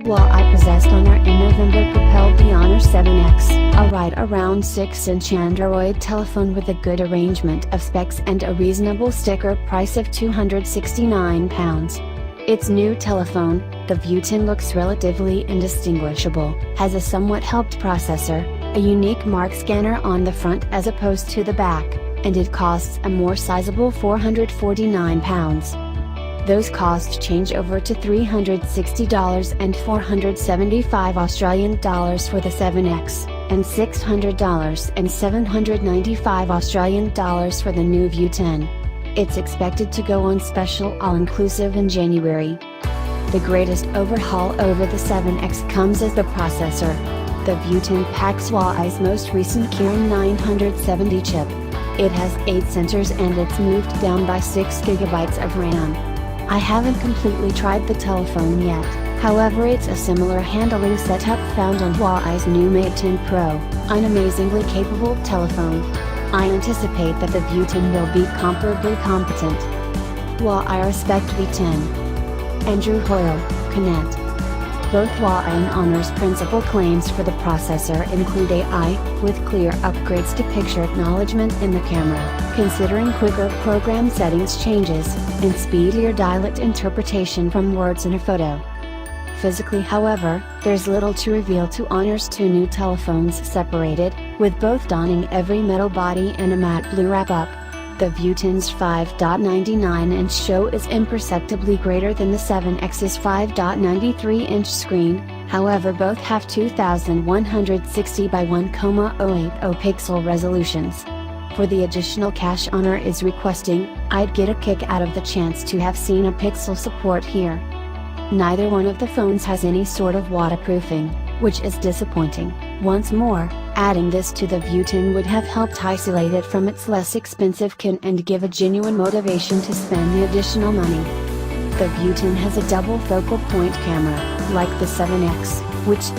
Huawei possessed Honor in November propelled the Honor 7X, a right around 6-inch Android telephone with a good arrangement of specs and a reasonable sticker price of £269. Its new telephone, the View 10, looks relatively indistinguishable, has a somewhat helped processor, a unique mark scanner on the front as opposed to the back, and it costs a more sizable £449. Those costs change over to $360 and $475 for the 7X, and $600 and $795 for the new View 10. It's expected to go on special all-inclusive in January. The greatest overhaul over the 7X comes as the processor. The View 10 packs Huawei's most recent Kirin 970 chip. It has 8 sensors and it's moved down by 6 GB of RAM. I haven't completely tried the telephone yet, however it's a similar handling setup found on Huawei's new Mate 10 Pro, an amazingly capable telephone. I anticipate that the View 10 will be comparably competent. Huawei Respect V10. Andrew Hoyle, Connect. Both Huawei and Honor's principal claims for the processor include AI, with clear upgrades to picture acknowledgement in the camera, considering quicker program settings changes, and speedier dialect interpretation from words in a photo. Physically, however, there's little to reveal to Honor's 2 new telephones separated, with both donning every metal body and a matte blue wrap-up. The View 10's 5.99-inch show is imperceptibly greater than the 7X's 5.93-inch screen, however both have 2160 by 1,080 pixel resolutions. For the additional cash Honor is requesting, I'd get a kick out of the chance to have seen a pixel support here. Neither one of the phones has any sort of waterproofing, which is disappointing. Once more, adding this to the View 10 would have helped isolate it from its less expensive kin and give a genuine motivation to spend the additional money. The View 10 has a double focal point camera, like the 7X, which